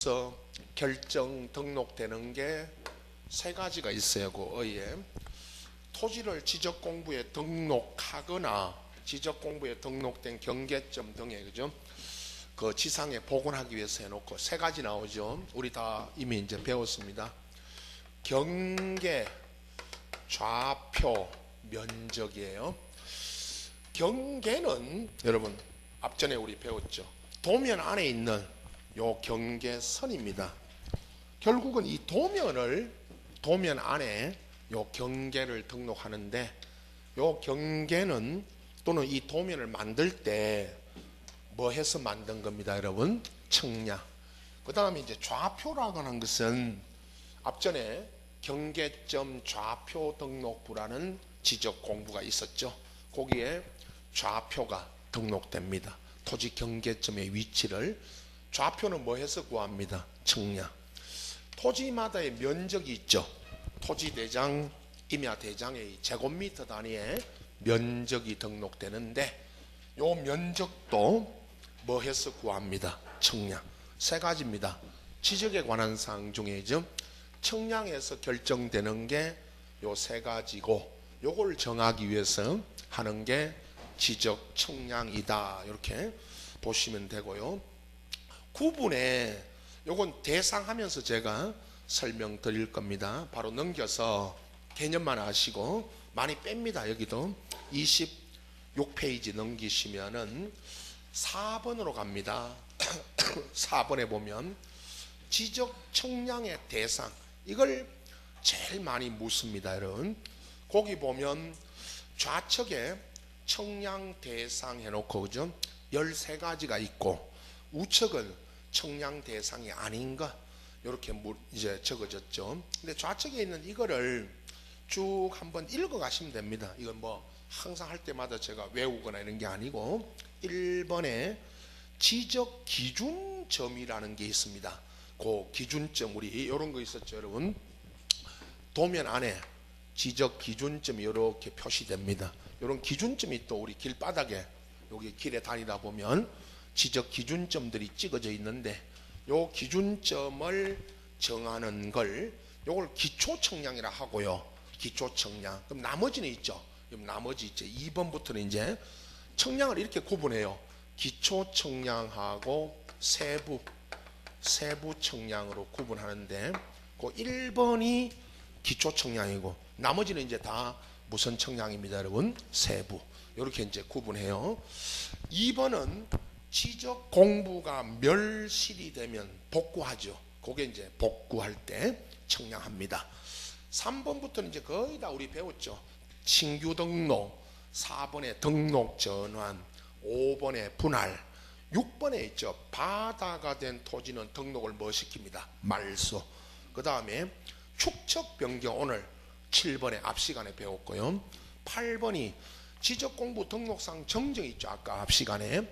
그래서 결정 등록되는 게 세 가지가 있어요. 그 의에 토지를 지적 공부에 등록하거나 지적 공부에 등록된 경계점 등에 그죠? 그 지상에 복원하기 위해서 해놓고 세 가지 나오죠. 우리 다 이미 이제 배웠습니다. 경계, 좌표, 면적이에요. 경계는 여러분 앞전에 우리 배웠죠. 도면 안에 있는 요 경계선입니다. 결국은 이 도면 안에 요 경계를 등록하는데 요 경계는 또는 이 도면을 만들 때 뭐 해서 만든 겁니다, 여러분? 청량. 그 다음에 이제 좌표라고 하는 것은 앞전에 경계점 좌표 등록부라는 지적 공부가 있었죠. 거기에 좌표가 등록됩니다. 토지 경계점의 위치를 좌표는 뭐 해서 구합니다? 청량. 토지마다의 면적이 있죠. 토지대장, 임야대장의 제곱미터 단위의 면적이 등록되는데 요 면적도 뭐 해서 구합니다? 청량. 세 가지입니다. 지적에 관한 사항 중에죠. 청량에서 결정되는 게 요 세 가지고 요걸 정하기 위해서 하는 게 지적 청량이다. 이렇게 보시면 되고요. 구분에 요건 대상하면서 제가 설명드릴 겁니다. 바로 넘겨서 개념만 아시고 많이 뺍니다. 여기도 26페이지 넘기시면은 4번으로 갑니다. 4번에 보면 지적 청량의 대상, 이걸 제일 많이 묻습니다, 여러분. 거기 보면 좌측에 청량 대상 해놓고 그죠? 13가지가 있고 우측은 청량 대상이 아닌 것 이렇게 이제 적어졌죠. 근데 좌측에 있는 이거를 쭉 한번 읽어 가시면 됩니다. 이건 뭐 항상 할 때마다 제가 외우거나 이런 게 아니고 1번에 지적 기준점이라는 게 있습니다. 그 기준점 우리 이런 거 있었죠, 여러분. 도면 안에 지적 기준점이 이렇게 표시됩니다. 이런 기준점이 또 우리 길바닥에 여기 길에 다니다 보면 지적 기준점들이 찍어져 있는데 요 기준점을 정하는 걸 요걸 기초 청량이라 하고요. 기초 청량. 그럼 나머지는 있죠. 그럼 나머지 있죠. 2번부터는 이제 청량을 이렇게 구분해요. 기초 청량하고 세부 청량으로 구분하는데 그 1번이 기초 청량이고 나머지는 이제 다 무슨 청량입니다, 여러분? 세부. 이렇게 이제 구분해요. 2번은 지적 공부가 멸실이 되면 복구하죠. 그게 이제 복구할 때 청량합니다. 3번부터는 이제 거의 다 우리 배웠죠. 신규 등록, 4번에 등록 전환, 5번에 분할, 6번에 있죠. 바다가 된 토지는 등록을 뭐 시킵니다? 말소. 그 다음에 축척 변경 오늘 7번에 앞 시간에 배웠고요. 8번이 지적공부 등록상 정정이 있죠. 아까 앞 시간에.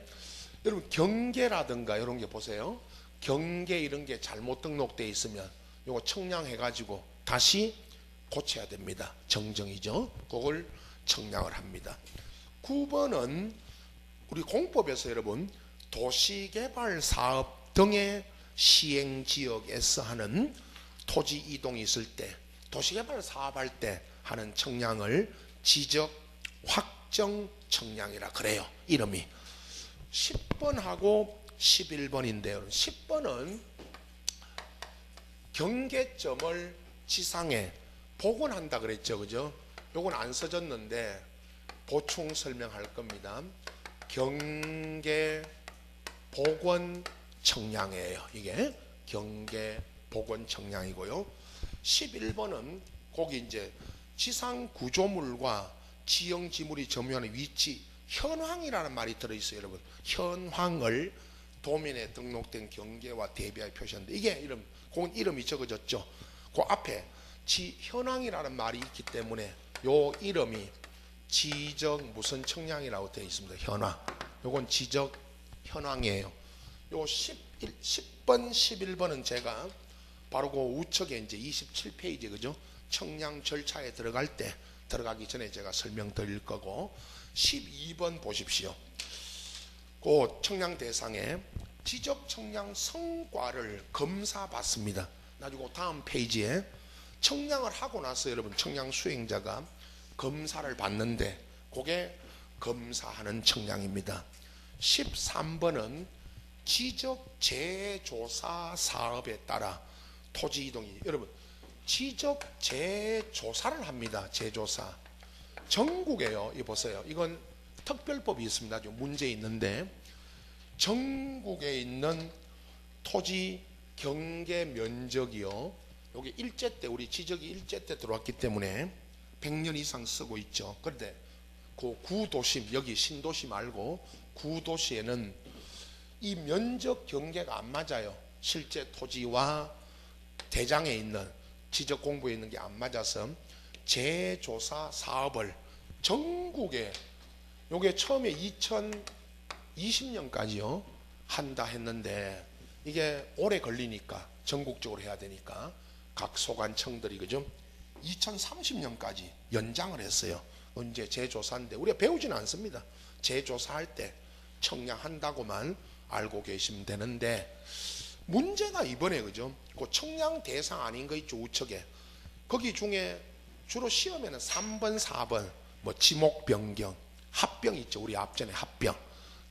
여러분 경계라든가 이런 게 보세요. 경계 이런 게 잘못 등록되어 있으면 이거 청량해가지고 다시 고쳐야 됩니다. 정정이죠. 그걸 청량을 합니다. 9번은 우리 공법에서 여러분 도시개발사업 등의 시행지역에서 하는 토지 이동이 있을 때 도시개발 사업할 때 하는 청량을 지적 확정 청량이라 그래요. 이름이 10번하고 11번인데요 10번은 경계점을 지상에 복원한다 그랬죠, 그죠? 요건 안 써졌는데 보충 설명할 겁니다. 경계 복원 청량이에요. 이게 경계 복원 청량이고요. 11번은 거기 이제 지상 구조물과 지형 지물이 점유하는 위치, 현황이라는 말이 들어있어요, 여러분. 현황을 도면에 등록된 경계와 대비하여 표시하는데 이게 그건 이름이 적어졌죠. 그 앞에 현황이라는 말이 있기 때문에 요 이름이 지적 무슨 청량이라고 되어 있습니다. 현황. 요건 지적 현황이에요. 요 10번, 11번은 제가 바로 그 우측에 이제 27페이지 그죠? 청량 절차에 들어가기 전에 제가 설명드릴 거고 12번 보십시오. 그 청량 대상에 지적 청량 성과를 검사받습니다. 나중에 다음 페이지에 청량을 하고 나서 여러분 청량 수행자가 검사를 받는데 그게 검사하는 청량입니다. 13번은 지적 재조사 사업에 따라 토지 이동이, 여러분 지적 재조사를 합니다. 재조사 전국에요. 이 보세요. 이건 특별법이 있습니다. 아주 문제 있는데 전국에 있는 토지 경계 면적이요, 여기 일제 때 우리 지적이 일제 때 들어왔기 때문에 100년 이상 쓰고 있죠. 그런데 그 구도심, 여기 신도시 말고 구도시에는 이 면적 경계가 안 맞아요. 실제 토지와 대장에 있는 지적 공부에 있는 게 안 맞아서 재조사 사업을 전국에, 요게 처음에 2020년까지요 한다 했는데 이게 오래 걸리니까 전국적으로 해야 되니까 각 소관청들이 그죠 2030년까지 연장을 했어요. 이제 재조사인데 우리가 배우지는 않습니다. 재조사할 때 청량한다고만 알고 계시면 되는데, 문제가 이번에 그죠 그 청량 대상 아닌 거 있죠 우측에, 거기 중에 주로 시험에는 3번 4번 뭐 지목 변경 합병 있죠. 우리 앞전에 합병,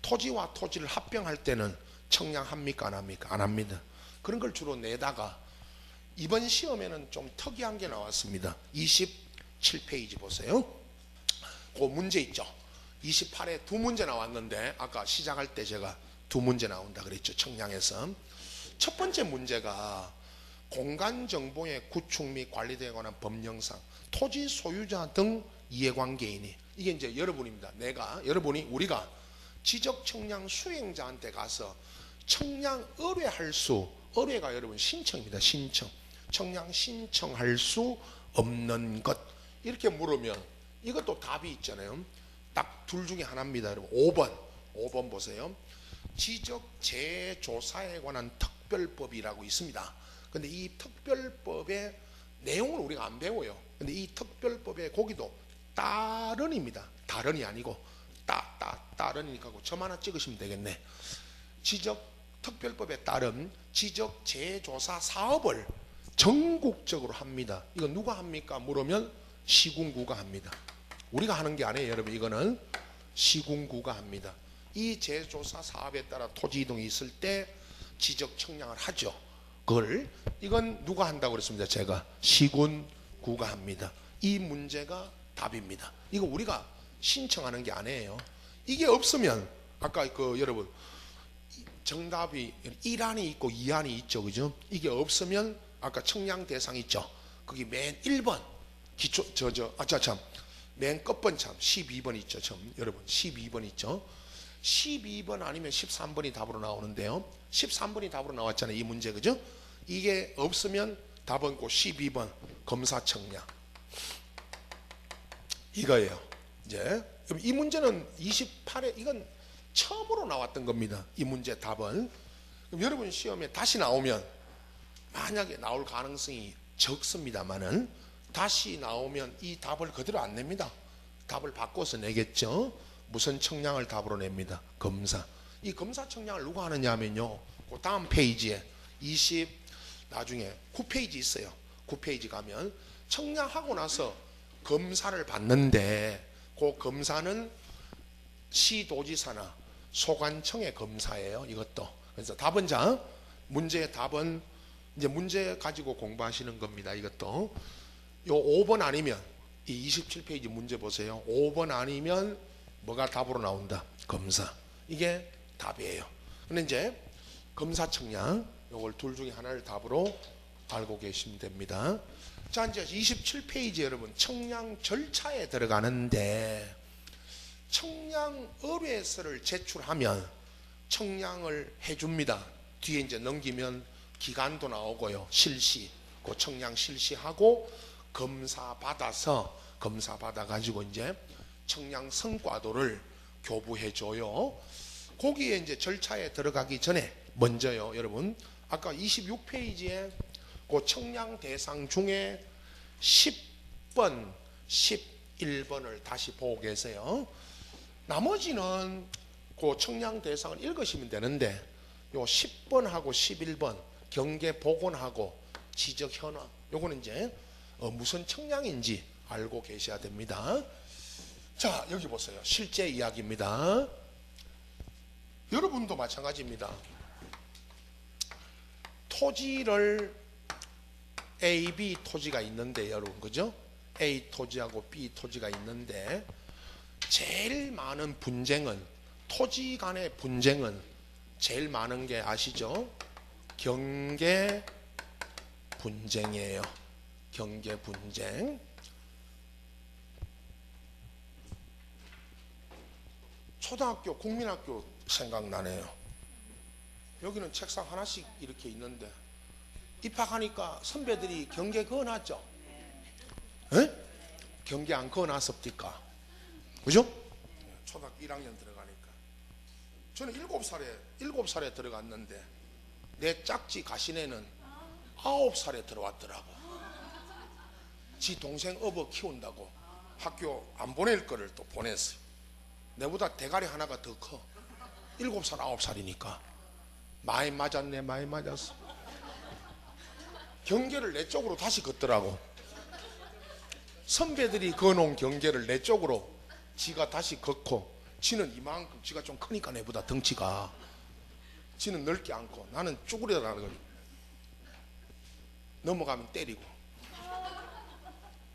토지와 토지를 합병할 때는 청량합니까 안 합니까? 안 합니다. 그런 걸 주로 내다가 이번 시험에는 좀 특이한 게 나왔습니다. 27페이지 보세요. 그 문제 있죠. 28에 두 문제 나왔는데 아까 시작할 때 제가 두 문제 나온다 그랬죠. 청량에서 첫 번째 문제가 공간정보의 구축 및 관리에 관한 법령상 토지 소유자 등 이해관계인이, 이게 이제 여러분입니다. 여러분이 우리가 지적 청량 수행자한테 가서 청량 의뢰할 수, 의뢰가 여러분 신청입니다. 신청. 청량 신청할 수 없는 것, 이렇게 물으면 이것도 답이 있잖아요. 딱 둘 중에 하나입니다. 여러분 5번 보세요. 지적 재조사에 관한 특별법이라고 있습니다. 근데 이 특별법의 내용을 우리가 안 배워요. 근데 이 특별법의 거기도 따른입니다. 다른이 아니고 따른이니까 점 하나 찍으시면 되겠네. 지적 특별법에 따른 지적 재조사 사업을 전국적으로 합니다. 이거 누가 합니까? 물으면 시군구가 합니다. 우리가 하는 게 아니에요, 여러분. 이거는 시군구가 합니다. 이 재조사 사업에 따라 토지 이동이 있을 때 지적 청량을 하죠. 이건 누가 한다고 그랬습니다. 제가 시군구가 합니다. 이 문제가 답입니다. 이거 우리가 신청하는 게 아니에요. 이게 없으면 아까 여러분 정답이 1안이 있고 2안이 있죠, 그죠? 이게 없으면 아까 청량 대상 있죠. 거기 맨 1번 기초 맨 끝번 12번 있죠. 여러분 12번 있죠. 12번 아니면 13번이 답으로 나오는데요. 13번이 답으로 나왔잖아요. 이 문제 그죠? 이게 없으면 답은 그 12번 검사 청량 이거예요. 이제 그럼 이 문제는 28에 이건 처음으로 나왔던 겁니다. 이 문제 답은. 그럼 여러분 시험에 다시 나오면 만약에 나올 가능성이 적습니다만은 다시 나오면 이 답을 그대로 안 냅니다. 답을 바꿔서 내겠죠. 무슨 청량을 답으로 냅니다. 검사. 이 검사 청량을 누가 하느냐 하면요. 그 다음 페이지에 나중에 9페이지 있어요. 9페이지 가면 청량하고 나서 검사를 받는데 그 검사는 시도지사나 소관청의 검사예요. 이것도. 그래서 답은 문제의 답은 이제 문제 가지고 공부하시는 겁니다. 이것도. 요 5번 아니면 이 27페이지 문제 보세요. 5번 아니면 뭐가 답으로 나온다? 검사. 이게 답이에요. 근데 이제 검사 청량 요걸 둘 중에 하나를 답으로 알고 계시면 됩니다. 자, 이제 27페이지 여러분 청량 절차에 들어가는데 청량 의뢰서를 제출하면 청량을 해줍니다. 뒤에 이제 넘기면 기간도 나오고요. 실시, 그 청량 실시하고 검사 받아가지고 이제 청량 성과도를 교부해줘요. 거기에 이제 절차에 들어가기 전에 먼저요, 여러분. 아까 26페이지에 그 청량 대상 중에 10번, 11번을 다시 보고 계세요. 나머지는 그 청량 대상을 읽으시면 되는데 요 10번하고 11번 경계 복원하고 지적 현황, 요거는 이제 무슨 청량인지 알고 계셔야 됩니다. 자, 여기 보세요. 실제 이야기입니다. 여러분도 마찬가지입니다. 토지를 A, B 토지가 있는데 여러분, 그죠? A 토지하고 B 토지가 있는데 제일 많은 분쟁은, 토지 간의 분쟁은 제일 많은 게 아시죠? 경계 분쟁이에요. 경계 분쟁. 초등학교, 국민학교 생각나네요. 여기는 책상 하나씩 이렇게 있는데 입학하니까 선배들이 경계 그어놨죠? 에? 경계 안 그어놨습니까? 그죠? 초등학교 1학년 들어가니까. 저는 7살에 들어갔는데 내 짝지 가시네는 9살에 들어왔더라고. 지 동생 업어 키운다고 학교 안 보낼 거를 또 보냈어요. 내보다 대가리 하나가 더 커. 7살, 9살이니까. 많이 맞았네, 많이 맞았어. 경계를 내 쪽으로 다시 걷더라고. 선배들이 그어놓은 경계를 내 쪽으로 지가 다시 걷고, 지는 이만큼, 지가 좀 크니까 내보다 덩치가. 지는 넓게 않고 나는 쭈그려라는 거지. 넘어가면 때리고.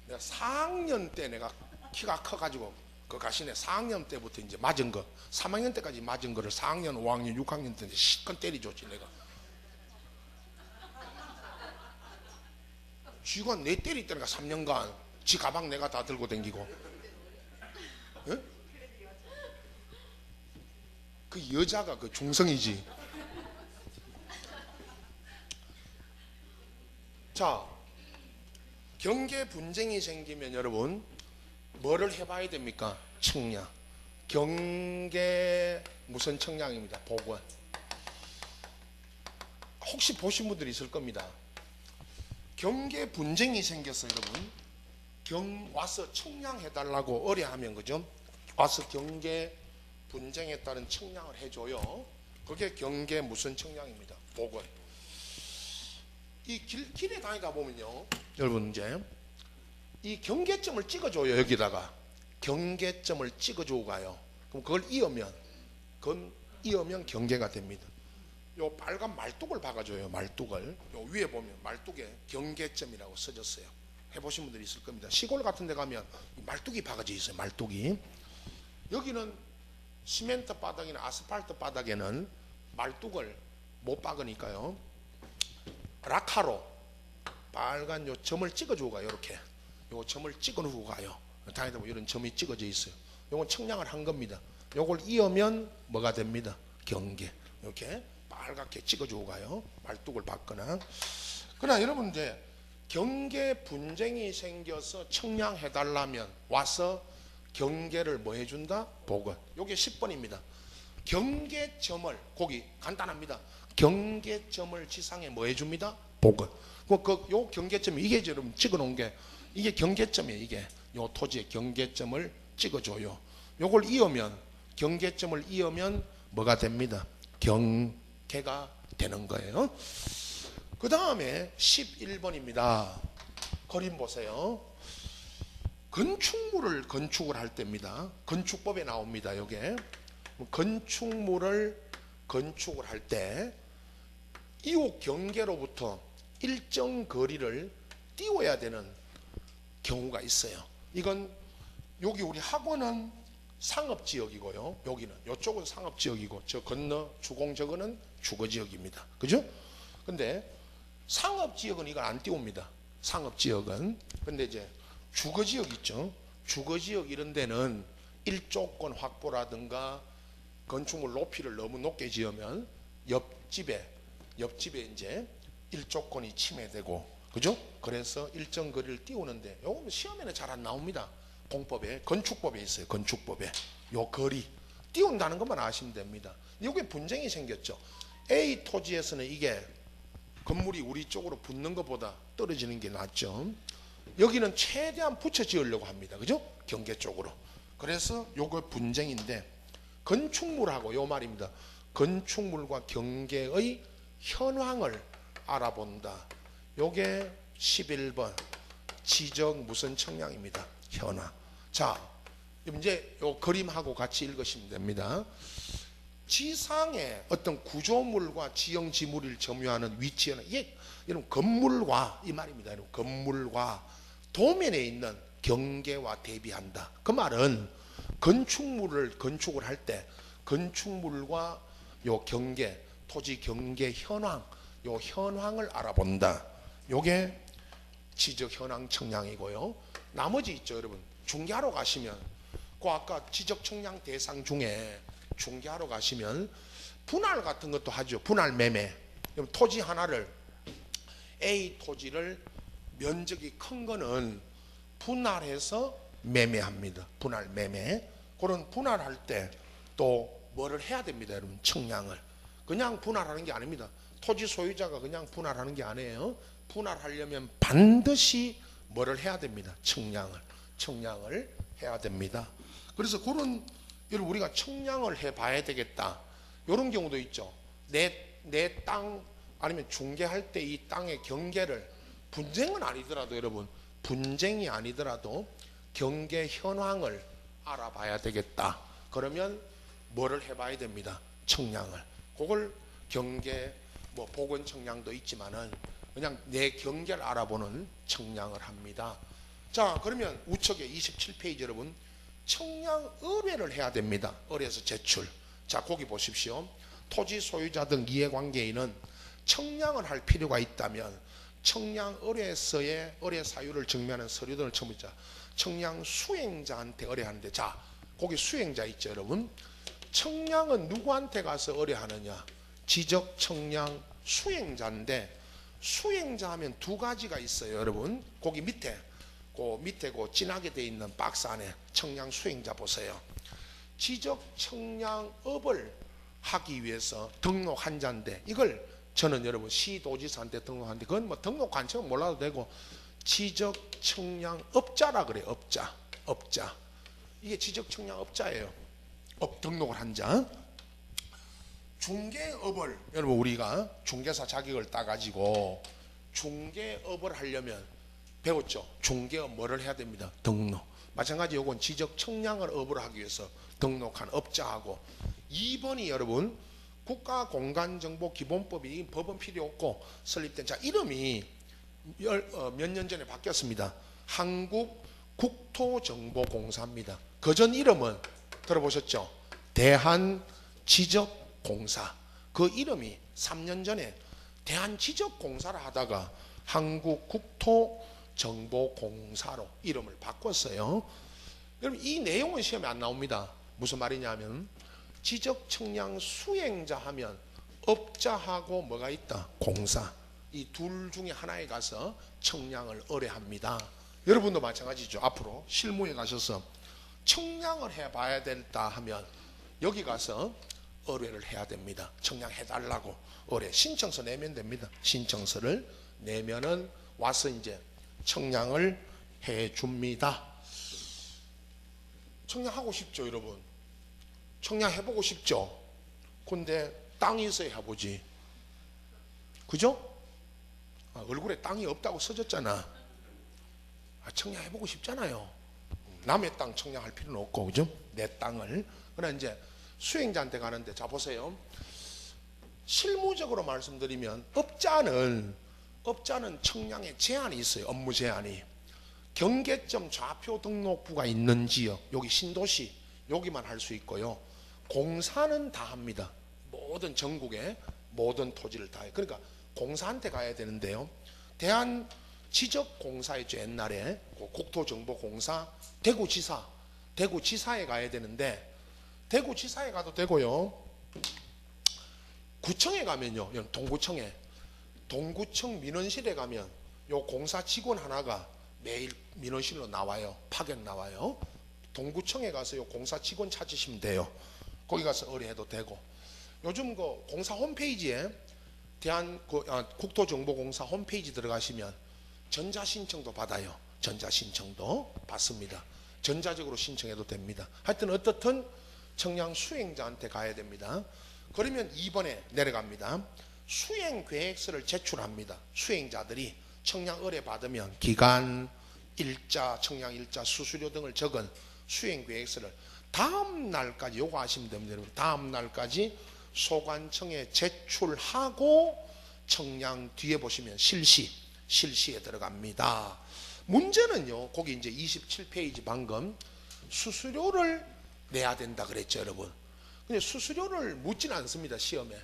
내가 4학년 때 내가 키가 커가지고 그 가시네 4학년 때부터 이제 맞은 거, 3학년 때까지 맞은 거를 4학년, 5학년, 6학년 때 실컷 때리줬지 내가. 쥐가 내 때리다니까 3년간 지 가방 내가 다 들고 댕기고. 예? 그 여자가 그 중성이지. 자, 경계 분쟁이 생기면 여러분 뭐를 해봐야 됩니까? 청량. 경계 무슨 청량입니다. 복원. 혹시 보신 분들이 있을 겁니다. 경계 분쟁이 생겼어 여러분. 와서 청량해달라고 의뢰하면, 그죠? 와서 경계 분쟁에 따른 청량을 해줘요. 그게 경계 무슨 청량입니다. 복원. 이 길에 다니다 보면요 여러분, 이제 이 경계점을 찍어줘요. 여기다가 경계점을 찍어주고 가요. 그럼 그걸 이으면 경계가 됩니다. 요 빨간 말뚝을 박아줘요. 말뚝을 요 위에 보면 말뚝에 경계점이라고 써졌어요. 해보신 분들이 있을 겁니다. 시골 같은 데 가면 말뚝이 박아져 있어요. 말뚝이. 여기는 시멘트 바닥이나 아스팔트 바닥에는 말뚝을 못 박으니까요, 락카로 빨간 요 점을 찍어주고 가요. 이렇게 요 점을 찍어주고 가요. 다니다 보면 이런 점이 찍어져 있어요. 요건 청량을 한 겁니다. 요걸 이으면 뭐가 됩니다. 경계. 이렇게 빨갛게 찍어주고 가요. 말뚝을 박거나. 그러나 여러분, 이제 경계 분쟁이 생겨서 청량해달라면 와서 경계를 뭐 해준다? 복원. 요게 10번입니다. 경계점을, 거기 간단합니다. 경계점을 지상에 뭐 해줍니다? 복원. 요 경계점이, 이게 여러분 찍어놓은 게 이게 경계점이에요. 이게 요 토지의 경계점을 찍어줘요. 요걸 이으면, 경계점을 이으면 뭐가 됩니다? 경계가 되는 거예요. 그 다음에 11번입니다. 그림 보세요. 건축을 할 때입니다. 건축법에 나옵니다. 요게 건축물을 건축을 할 때 이웃 경계로부터 일정 거리를 띄워야 되는 경우가 있어요. 이건 여기 우리 학원은 상업지역이고요. 여기는 이쪽은 상업지역이고 저 건너 주공 저거는 주거지역입니다. 그죠? 근데 상업지역은 이걸 안 띄웁니다. 상업지역은. 근데 이제 주거지역 있죠. 주거지역 이런 데는 일조권 확보라든가 건축물 높이를 너무 높게 지으면 옆집에 이제 일조권이 침해되고, 그죠? 그래서 일정 거리를 띄우는데 요거 시험에는 잘 안 나옵니다. 공법에, 건축법에 있어요. 건축법에 요 거리 띄운다는 것만 아시면 됩니다. 여기에 분쟁이 생겼죠. A 토지에서는 이게 건물이 우리 쪽으로 붙는 것보다 떨어지는 게 낫죠. 여기는 최대한 붙여 지으려고 합니다. 그죠? 경계 쪽으로. 그래서 요거 분쟁인데, 건축물하고 요 말입니다. 건축물과 경계의 현황을 알아본다. 요게 11번 지적 무슨 청량입니다. 현황. 자, 이제 요 그림하고 같이 읽으시면 됩니다. 지상의 어떤 구조물과 지형지물을 점유하는 위치에는 이게 여러분 건물과 이 말입니다. 여러분 건물과 도면에 있는 경계와 대비한다. 그 말은 건축물을 건축을 할 때 건축물과 요 경계, 토지 경계 현황, 요 현황을 알아본다. 요게 지적 현황 청량이고요. 나머지 있죠, 여러분. 중개하러 가시면 그 아까 지적 청량 대상 중에 중개하러 가시면 분할 같은 것도 하죠. 분할 매매. 토지 하나를 A 토지를 면적이 큰 거는 분할해서 매매합니다. 분할 매매. 그런 분할할 때 또 뭐를 해야 됩니다, 여러분. 청량을. 그냥 분할하는 게 아닙니다. 토지 소유자가 그냥 분할하는 게 아니에요. 분할하려면 반드시 뭐를 해야 됩니다. 청량을 해야 됩니다. 그래서 그런 여러분 우리가 청량을 해봐야 되겠다. 이런 경우도 있죠. 내 땅 아니면 중개할 때 이 땅의 경계를 분쟁은 아니더라도 여러분 분쟁이 아니더라도 경계 현황을 알아봐야 되겠다. 그러면 뭐를 해봐야 됩니다. 청량을. 그걸 경계 뭐 보건 청량도 있지만은 그냥 내 경계를 알아보는 청량을 합니다. 자, 그러면 우측에 27페이지 여러분 청량 의뢰를 해야 됩니다. 의뢰서 제출. 자, 거기 보십시오. 토지 소유자 등 이해관계인은 청량을 할 필요가 있다면 청량 의뢰서의 의뢰 사유를 증명하는 서류 등을 첨부자 청량 수행자한테 의뢰하는데, 자, 거기 수행자 있죠, 여러분. 청량은 누구한테 가서 의뢰하느냐? 지적 청량 수행자인데, 수행자 하면 두 가지가 있어요, 여러분. 거기 밑에 그 진하게 돼 있는 박스 안에 청량 수행자 보세요. 지적 청량업을 하기 위해서 등록 한자인데, 이걸 저는 여러분 시도지사한테 등록하는데 그건 뭐 등록 관청은 몰라도 되고 지적 청량업자라 그래요. 업자. 이게 지적 청량업자예요. 등록을 한 자. 중개업을 여러분 우리가 중개사 자격을 따가지고 중개업을 하려면 배웠죠. 중개업 뭐를 해야 됩니다. 등록. 마찬가지 요건 지적 청량을 업을 하기 위해서 등록한 업자하고 2번이 여러분 국가공간정보기본법이 법은 필요 없고 설립된 자 이름이 몇 년 전에 바뀌었습니다. 한국국토정보공사입니다. 그전 이름은 들어보셨죠? 대한지적공사. 그 이름이 3년 전에 대한지적공사를 하다가 한국국토정보공사로 이름을 바꿨어요. 여러분 이 내용은 시험에 안 나옵니다. 무슨 말이냐면 지적 청량 수행자 하면 업자하고 뭐가 있다? 공사. 이 둘 중에 하나에 가서 청량을 의뢰합니다. 여러분도 마찬가지죠. 앞으로 실무에 가셔서 청량을 해봐야 된다 하면 여기 가서 의뢰를 해야 됩니다. 청량해달라고 의뢰 신청서 내면 됩니다. 신청서를 내면은 와서 이제 청량을 해줍니다. 청량하고 싶죠, 여러분? 청량해보고 싶죠? 근데 땅이 있어야 해보지. 그죠? 얼굴에 땅이 없다고 써졌잖아. 청량해보고 싶잖아요. 남의 땅 청량할 필요는 없고, 그죠? 내 땅을. 그러나 이제 수행자한테 가는데, 자, 보세요. 실무적으로 말씀드리면, 업자는 청량에 제한이 있어요. 업무 제한이. 경계점 좌표 등록부가 있는 지역, 여기 신도시, 여기만 할 수 있고요. 공사는 다 합니다. 모든 전국의 모든 토지를 다 해요. 그러니까 공사한테 가야 되는데요. 대한지적공사였죠. 옛날에 국토정보공사, 대구지사에 가야 되는데 대구지사에 가도 되고요. 구청에 가면요. 동구청 민원실에 가면 요 공사 직원 하나가 매일 민원실로 나와요. 파견 나와요. 동구청에 가서 요 공사 직원 찾으시면 돼요. 거기 가서 의뢰해도 되고. 요즘 그 공사 홈페이지에 국토정보공사 홈페이지 들어가시면 전자신청도 받아요. 전자신청도 받습니다. 전자적으로 신청해도 됩니다. 하여튼 어떻든 청량 수행자한테 가야 됩니다. 그러면 2번에 내려갑니다. 수행 계획서를 제출합니다. 수행자들이 청량 의뢰 받으면 기간, 일자, 청량 일자, 수수료 등을 적은 수행 계획서를 다음 날까지 요구하시면 됩니다. 여러분. 다음 날까지 소관청에 제출하고 청량 뒤에 보시면 실시에 들어갑니다. 문제는요, 거기 이제 27페이지 방금 수수료를 내야 된다 그랬죠, 여러분. 근데 수수료를 묻지는 않습니다, 시험에.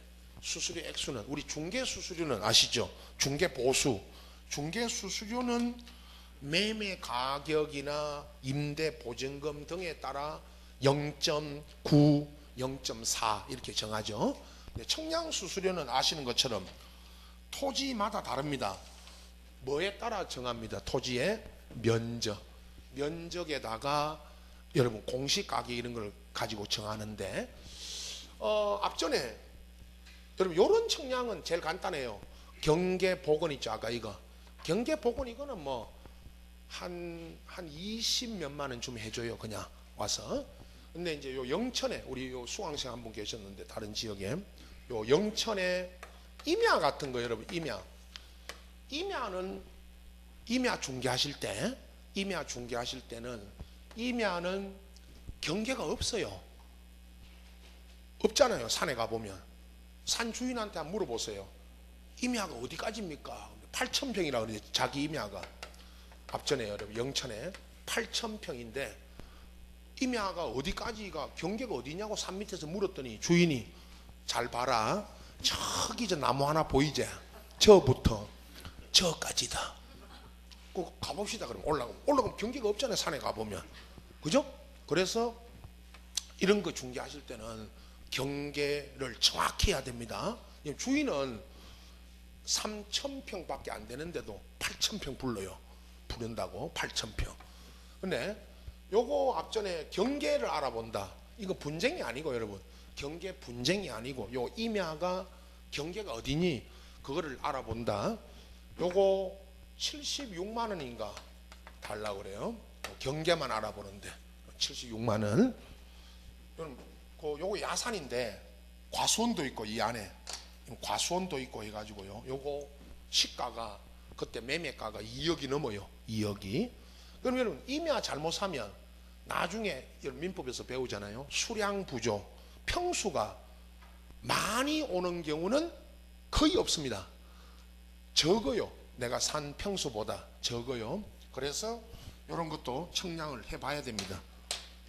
수수료 액수는, 우리 중개 수수료는 아시죠? 중개 보수. 중개 수수료는 매매 가격이나 임대 보증금 등에 따라 0.9, 0.4 이렇게 정하죠. 청량 수수료는 아시는 것처럼 토지마다 다릅니다. 뭐에 따라 정합니다. 토지의 면적에다가 여러분 공시 가격 이런 걸 가지고 정하는데, 앞전에 여러분 요런 청량은 제일 간단해요. 경계 복원 있죠. 아까 이거 경계 복원 이거는 뭐 한 20몇만 원 좀 해줘요. 그냥 와서. 근데 이제 요 영천에 우리 요 수강생 한 분 계셨는데 다른 지역에 요 영천에 임야 같은 거 여러분, 임야는 임야 중개하실 때는 임야는 경계가 없어요. 없잖아요. 산에 가보면 산 주인한테 한번 물어보세요. 임야가 어디까지입니까? 8,000평이라고 그러죠. 자기 임야가. 앞전에 여러분 영천에 8,000평인데 임야가 어디까지가 경계가 어디냐고 산 밑에서 물었더니 주인이 잘 봐라. 저기 저 나무 하나 보이지? 저부터 저까지다. 꼭 가봅시다. 그럼 올라가면 경계가 없잖아요. 산에 가보면. 그죠? 그래서 이런 거 중개하실 때는 경계를 정확히 해야 됩니다. 주인은 3,000평밖에 안 되는데도 8,000평 부른다고 8,000평. 근데 요거 앞전에 경계를 알아본다. 이거 분쟁이 아니고 여러분, 경계 분쟁이 아니고 요 임야가 경계가 어디니 그거를 알아본다. 요거 76만 원인가 달라고 그래요. 경계만 알아보는데 76만 원. 요거 야산인데 과수원도 있고 이 안에 과수원도 있고 해가지고요. 요거 시가가 그때 매매가가 2억이 넘어요. 2억이. 그럼 여러분 임야 잘못 사면 나중에 민법에서 배우잖아요. 수량 부조, 평수가 많이 오는 경우는 거의 없습니다. 적어요. 내가 산 평수보다 적어요. 그래서 이런 것도 청량을 해봐야 됩니다.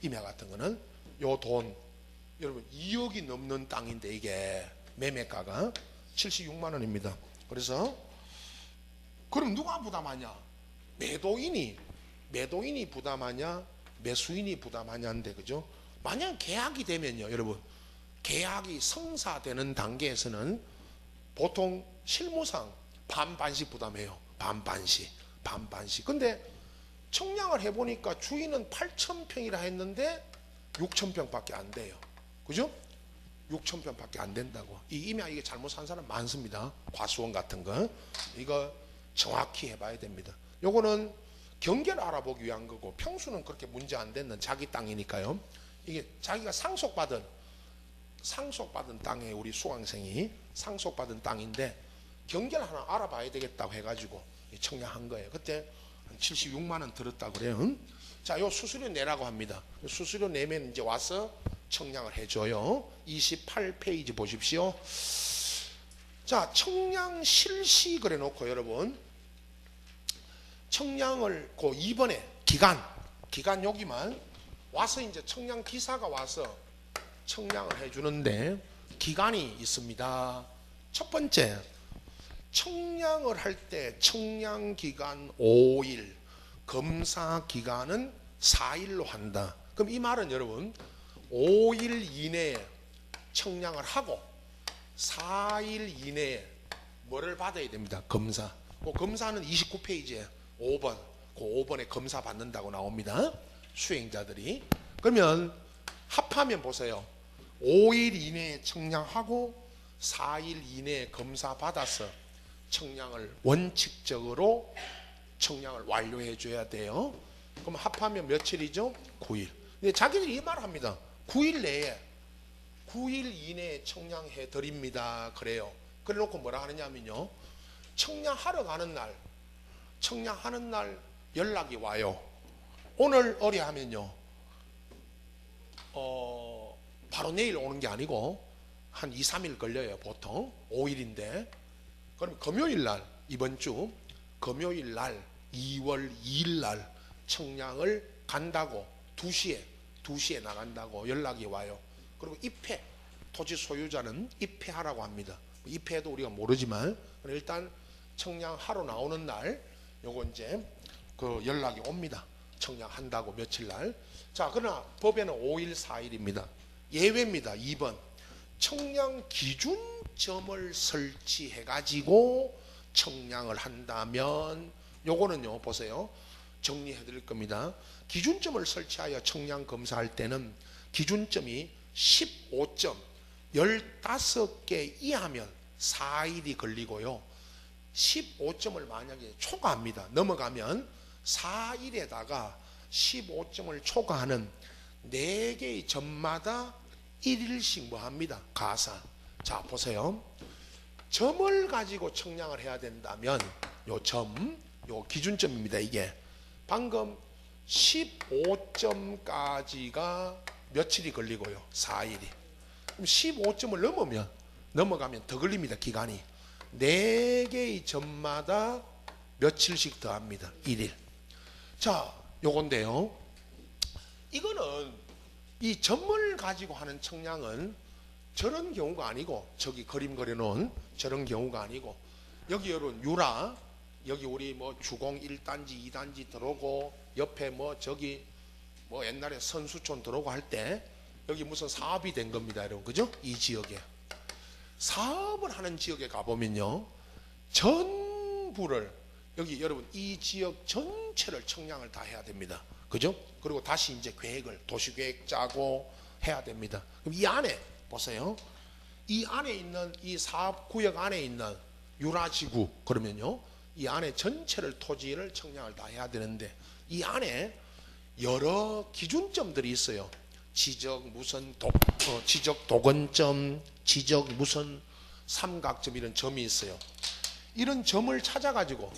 임야 같은 거는 요 돈 여러분 2억이 넘는 땅인데 이게 매매가가 76만 원입니다. 그래서 그럼 누가 부담하냐? 매도인이 부담하냐? 매수인이 부담하냐인데, 그죠? 만약 계약이 되면요, 여러분, 계약이 성사되는 단계에서는 보통 실무상 반반씩 부담해요. 반반씩. 근데 청량을 해보니까 주인은 8,000평이라 했는데 6,000평밖에 안 돼요. 그죠? 6,000평밖에 안 된다고. 이 임야 이게 잘못 산 사람 많습니다. 과수원 같은 거. 이거 정확히 해봐야 됩니다. 요거는 경계를 알아보기 위한 거고, 평수는 그렇게 문제 안 되는 자기 땅이니까요. 이게 자기가 상속받은 땅에 우리 수강생이 상속받은 땅인데 경계를 하나 알아봐야 되겠다고 해가지고 청량한 거예요. 그때 한 76만 원 들었다고 그래요. 자, 요 수수료 내라고 합니다. 수수료 내면 이제 와서 청량을 해줘요. 28페이지 보십시오. 자, 청량 실시 그래 놓고 여러분 청량을 그 2번에 기간 여기만 와서 이제 청량 기사가 와서 청량을 해주는데 기간이 있습니다. 첫 번째, 청량을 할 때 청량 기간 5일, 검사 기간은 4일로 한다. 그럼 이 말은 여러분 5일 이내에 청량을 하고 4일 이내에 뭐를 받아야 됩니다. 검사. 그 검사는 29페이지에 5번, 그 5번에 검사 받는다고 나옵니다. 수행자들이. 그러면 합하면 보세요. 5일 이내에 청량하고 4일 이내에 검사 받아서 청량을 원칙적으로 청량을 완료해 줘야 돼요. 그럼 합하면 며칠이죠? 9일. 근데 자기들이 이 말을 합니다. 9일 9일 이내에 청량해 드립니다. 그래요. 그래 놓고 뭐라 하느냐면요, 청량하러 가는 날, 청량하는 날 연락이 와요. 오늘 의뢰하면요, 바로 내일 오는 게 아니고 한 2, 3일 걸려요. 보통 5일인데 그럼 금요일 날, 이번 주 금요일 날 2월 2일 날 청량을 간다고 2시에 나간다고 연락이 와요. 그리고 입회, 토지 소유자는 입회하라고 합니다. 입회도 우리가 모르지만 일단 청량하러 나오는 날 요거 이제 그 연락이 옵니다. 청량한다고 며칠 날. 자, 그러나 법에는 5일 4일입니다. 예외입니다. 2번 청량 기준점을 설치해 가지고 청량을 한다면 요거는요, 보세요, 정리해 드릴 겁니다. 기준점을 설치하여 청량 검사할 때는 기준점이 15점 15개 이하면 4일이 걸리고요, 15점을 만약에 초과합니다. 넘어가면 4일에다가 15점을 초과하는 4개의 점마다 1일씩 뭐 합니다? 가산. 자, 보세요. 점을 가지고 청량을 해야 된다면 요 점, 요 기준점입니다. 이게 방금 15점까지가 며칠이 걸리고요, 4일이. 그럼 15점을 넘어가면 더 걸립니다. 기간이 4개의 점마다 며칠씩 더합니다. 1일. 자, 요건데요, 이거는 이 점을 가지고 하는 청량은 저런 경우가 아니고, 저기 그림 그려놓은 저런 경우가 아니고, 여기 여러분 유라, 여기 우리 뭐 주공 1단지 2단지 들어오고, 옆에 뭐 저기 뭐 옛날에 선수촌 들어오고 할 때 여기 무슨 사업이 된 겁니다, 여러분. 그죠? 이 지역에 사업을 하는 지역에 가보면요, 전부를 여기 여러분 이 지역 전체를 청량을 다 해야 됩니다. 그죠? 그리고 다시 이제 계획을, 도시계획 짜고 해야 됩니다. 그럼 이 안에 보세요, 이 안에 있는 이 사업구역 안에 있는 유라지구, 그러면요 이 안에 전체를, 토지를 청량을 다 해야 되는데 이 안에 여러 기준점들이 있어요. 지적 무슨 지적 도건점, 지적 무슨 삼각점, 이런 점이 있어요. 이런 점을 찾아가지고,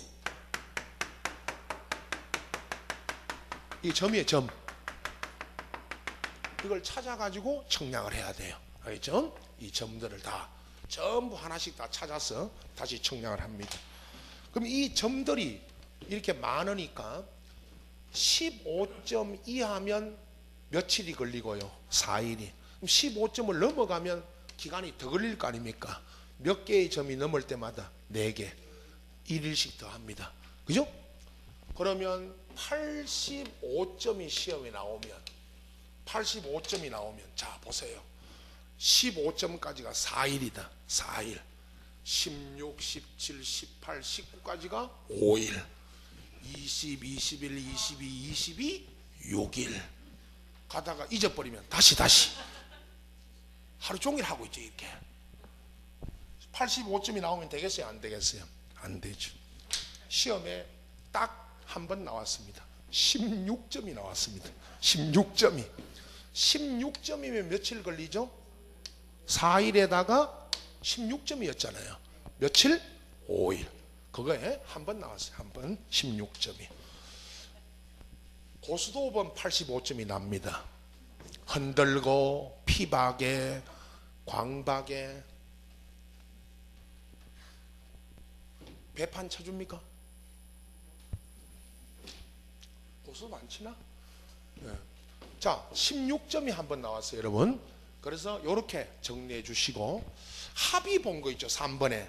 이 점이에요, 점. 이걸 찾아가지고 청량을 해야 돼요. 알겠죠? 이 점들을 다 전부 하나씩 다 찾아서 다시 청량을 합니다. 그럼 이 점들이 이렇게 많으니까 15점 이하면 며칠이 걸리고요, 4일이. 그럼 15점을 넘어가면 기간이 더 걸릴 거 아닙니까? 몇 개의 점이 넘을 때마다 4개, 1일씩 더 합니다. 그죠? 그러면 85점이 시험에 나오면, 85점이 나오면, 자 보세요, 15점까지가 4일이다. 4일. 16, 17, 18, 19까지가 5일. 20, 21, 22, 22, 6일. 가다가 잊어버리면 다시 하루 종일 하고 있죠. 이렇게 85점이 나오면 되겠어요? 안 되겠어요? 안 되죠. 시험에 딱 한 번 나왔습니다. 16점이 나왔습니다. 16점이면 며칠 걸리죠? 4일에다가 16점이었잖아요. 며칠? 5일. 그거에 한 번 나왔어요. 한 번 16점이. 고수도번 85점이 납니다. 흔들고, 피박에, 광박에. 배판 쳐줍니까? 고수도 안 치나? 네. 자, 16점이 한 번 나왔어요, 여러분. 그래서 이렇게 정리해 주시고, 합의 본 거 있죠, 3번에.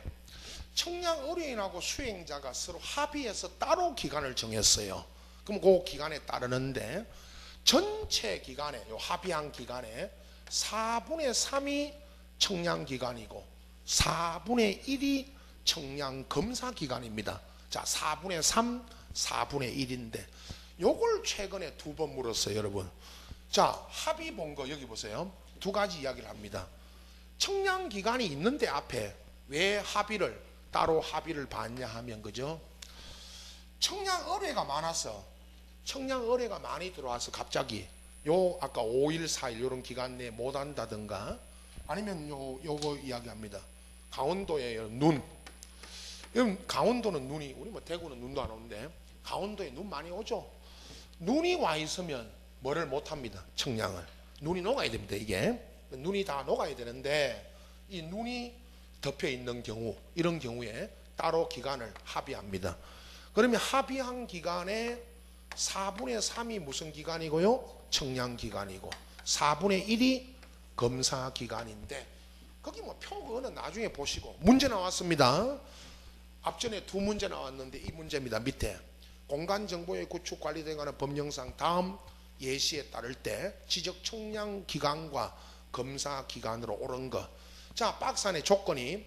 청량 의뢰인하고 수행자가 서로 합의해서 따로 기간을 정했어요. 그럼 그 기간에 따르는데, 전체 기간에, 요 합의한 기간에 4분의 3이 청량 기간이고 4분의 1이 청량 검사 기간입니다. 자, 4분의 3, 4분의 1인데 요걸 최근에 2번 물었어요, 여러분. 자, 합의 본 거 여기 보세요. 2가지 이야기를 합니다. 청량 기간이 있는데 앞에 왜 따로 합의를 받냐 하면, 그죠? 청량 의뢰가 많아서, 청량 의뢰가 많이 들어와서 갑자기 요 아까 5일, 4일 이런 기간 내에 못 한다든가, 아니면 요거 이야기합니다. 강원도의 눈. 여러분 강원도는 눈이, 우리 뭐 대구는 눈도 안 오는데 강원도에 눈 많이 오죠. 눈이 와 있으면 뭐를 못 합니다. 청량을. 눈이 녹아야 됩니다. 이게 눈이 다 녹아야 되는데 이 눈이 덮여 있는 경우, 이런 경우에 따로 기간을 합의합니다. 그러면 합의한 기간에 4분의 3이 무슨 기간이고요? 청량 기간이고 4분의 1이 검사 기간인데, 거기 뭐 표 그거는 나중에 보시고. 문제 나왔습니다. 앞전에 두 문제 나왔는데 이 문제입니다. 밑에 공간정보의 구축 관리에 관한 법령상 다음 예시에 따를 때 지적 청량 기간과 검사 기간으로 옳은 것. 자, 박스 안에 조건이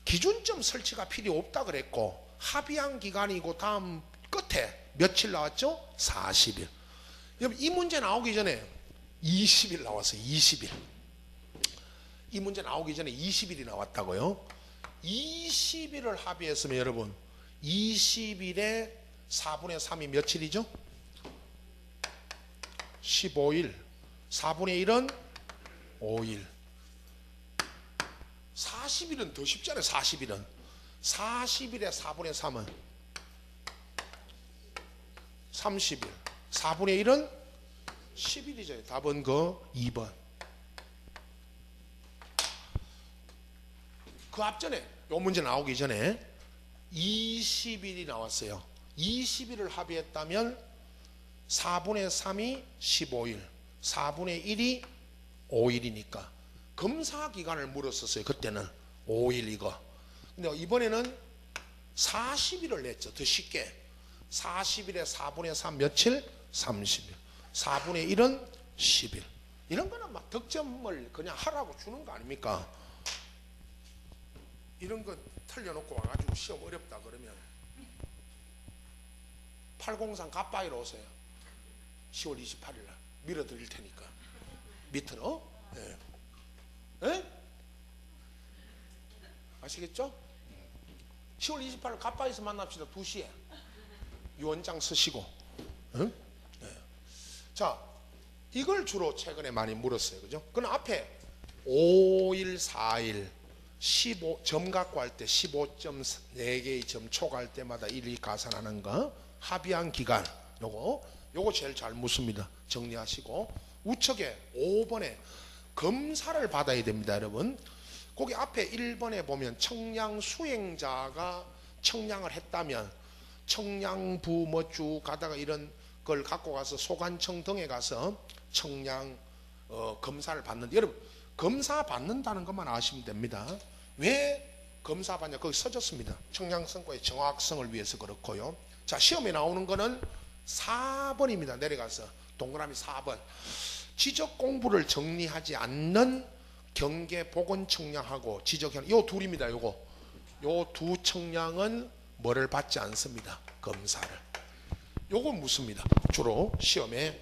기준점 설치가 필요 없다 그랬고 합의한 기간이고 다음 끝에 며칠 나왔죠? 40일. 여러분 이 문제 나오기 전에 20일 나왔어요. 20일. 이 문제 나오기 전에 20일이 나왔다고요. 20일을 합의했으면 여러분 20일에 4분의 3이 며칠이죠? 15일. 4분의 1은 5일. 40일은 더 쉽잖아요. 40일은 40일에 4분의 3은 30일. 4분의 1은 10일이죠. 답은 그 2번. 그 앞전에 요 문제 나오기 전에 20일이 나왔어요. 20일을 합의했다면 4분의 3이 15일, 4분의 1이 5일이니까 검사 기간을 물었었어요. 그때는 5일 이거. 근데 이번에는 40일을 냈죠. 더 쉽게. 40일에 4분의 3 며칠? 30일. 4분의 1은 10일. 이런 거는 막 득점을 그냥 하라고 주는 거 아닙니까? 이런 거 틀려놓고 와가지고 시험 어렵다 그러면 803 갓바위로 오세요. 10월 28일 날 밀어드릴 테니까 밑으로. 네. 네? 아시겠죠? 10월 28일 갓바위에서 만납시다. 2시에 유언장 쓰시고. 응? 네. 자, 이걸 주로 최근에 많이 물었어요. 그죠? 그럼 앞에 5일, 4일 15점 갖고 할 때 15점 4개의 점 초과할 때마다 1이 가산하는 거, 합의한 기간, 요거 제일 잘 묻습니다. 정리하시고 우측에 5번에 검사를 받아야 됩니다. 여러분 거기 앞에 1번에 보면 청량 수행자가 청량을 했다면 청량부 뭐 쭉 가다가 이런 걸 갖고 가서 소관청 등에 가서 청량 검사를 받는데, 여러분 검사 받는다는 것만 아시면 됩니다. 왜 검사 받냐? 거기 써졌습니다. 청량 성과의 정확성을 위해서 그렇고요. 자, 시험에 나오는 거는 4번입니다. 내려가서 동그라미 4번. 지적 공부를 정리하지 않는 경계 보건 청량하고 지적형, 요 둘입니다. 요 두 청량은 뭐를 받지 않습니다. 검사를. 요거 묻습니다. 주로 시험에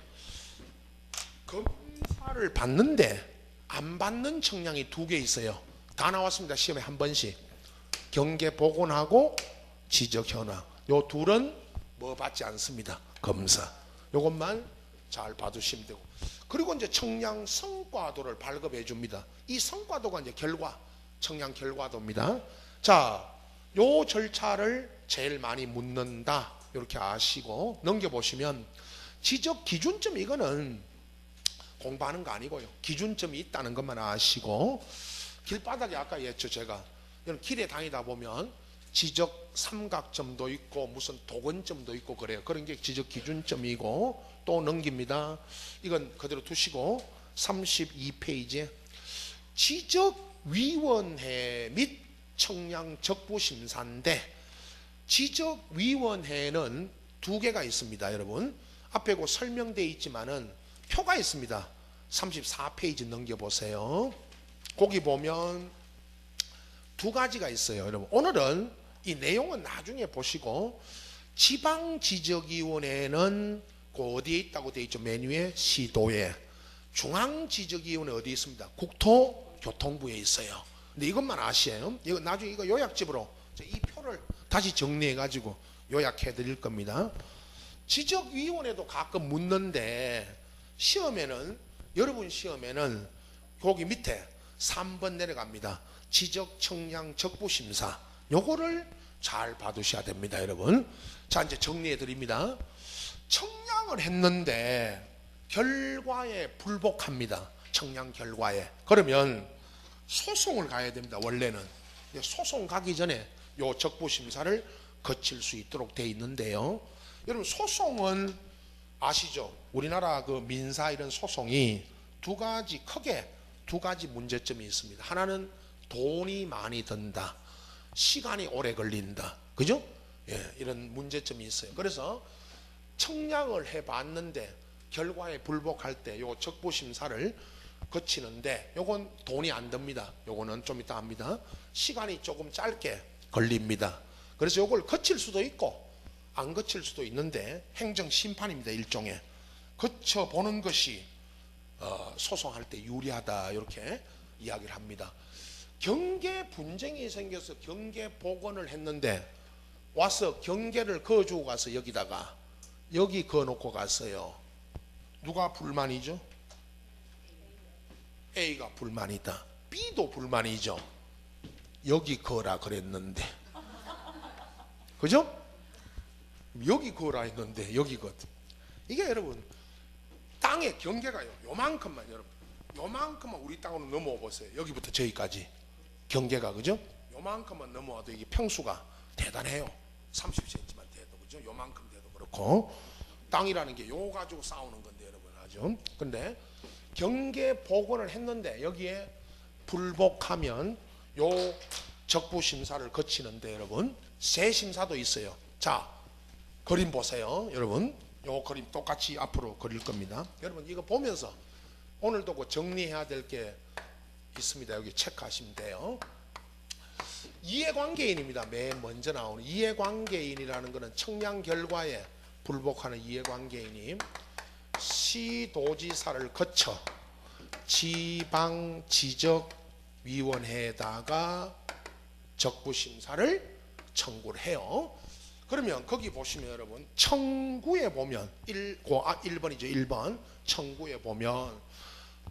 검사를 받는데 안 받는 청량이 2개 있어요. 다 나왔습니다. 시험에 한 번씩. 경계 복원하고 지적 현황. 요 둘은 뭐 받지 않습니다. 검사. 요것만 잘 봐두시면 되고. 그리고 이제 청량 성과도를 발급해 줍니다. 이 성과도가 이제 결과, 청량 결과도입니다. 자, 요 절차를 제일 많이 묻는다. 이렇게 아시고 넘겨보시면 지적 기준점, 이거는 공부하는 거 아니고요. 기준점이 있다는 것만 아시고, 길바닥에 아까 얘기했죠. 제가 길에 다니다 보면 지적 삼각점도 있고 무슨 도근점도 있고 그래요. 그런 게 지적 기준점이고. 또 넘깁니다. 이건 그대로 두시고 32페이지에 지적위원회 및 청량 적부심사인데, 지적위원회는 2개가 있습니다. 여러분 앞에 그 설명되어 있지만은 표가 있습니다. 34페이지 넘겨보세요. 거기 보면 2가지가 있어요. 여러분 오늘은 이 내용은 나중에 보시고, 지방지적위원회는 그 어디에 있다고 되어 있죠? 메뉴에 시도에. 중앙지적위원회 어디 있습니다? 국토교통부에 있어요. 근데 이것만 아시에요. 이거 나중에 이거 요약집으로 이 표를 다시 정리해 가지고 요약해 드릴 겁니다. 지적위원회도 가끔 묻는데 시험에는, 여러분 시험에는 거기 밑에 3번 내려갑니다. 지적 청량 적부 심사. 요거를 잘 봐두셔야 됩니다, 여러분. 자, 이제 정리해 드립니다. 청량을 했는데 결과에 불복합니다. 청량 결과에. 그러면 소송을 가야 됩니다. 원래는 소송 가기 전에 요 적부 심사를 거칠 수 있도록 돼 있는데요. 여러분, 소송은 아시죠? 우리나라 그 민사 이런 소송이 크게 두 가지 문제점이 있습니다. 하나는 돈이 많이 든다, 시간이 오래 걸린다, 그죠? 예, 이런 문제점이 있어요. 그래서 청량을 해봤는데 결과에 불복할 때 요 적부 심사를 거치는데 요건 돈이 안 듭니다. 요거는 좀 이따 합니다. 시간이 조금 짧게 걸립니다. 그래서 요걸 거칠 수도 있고 안 거칠 수도 있는데 행정심판입니다. 일종의 거쳐보는 것이 소송할 때 유리하다, 이렇게 이야기를 합니다. 경계 분쟁이 생겨서 경계 복원을 했는데 와서 경계를 그어주고 가서 여기다가 여기 그어놓고 갔어요. 누가 불만이죠? A가 불만이다. B도 불만이죠. 여기 그어라 그랬는데, 그죠? 여기 그어라 했는데 여기 그어. 이게 여러분 땅의 경계가요, 요만큼만, 여러분 요만큼만 우리 땅으로 넘어와 보세요. 여기부터 저기까지 경계가, 그죠? 요만큼만 넘어와도 이게 평수가 대단해요. 30cm만 돼도, 그죠? 요만큼 돼도 그렇고. 땅이라는 게 요 가지고 싸우는 건데, 여러분, 아죠? 근데 경계 복원을 했는데 여기에 불복하면 요 적부 심사를 거치는데, 여러분 세 심사도 있어요. 자, 그림 보세요. 여러분 요 그림 똑같이 앞으로 그릴 겁니다. 여러분 이거 보면서 오늘도 그 정리해야 될 게 있습니다. 여기 체크하시면 돼요. 이해관계인입니다. 맨 먼저 나오는 이해관계인이라는 것은 청량 결과에 불복하는 이해관계인이 시도지사를 거쳐 지방지적위원회에다가 적부심사를 청구를 해요. 그러면 거기 보시면 여러분 청구에 보면 1번이죠. 1번 청구에 보면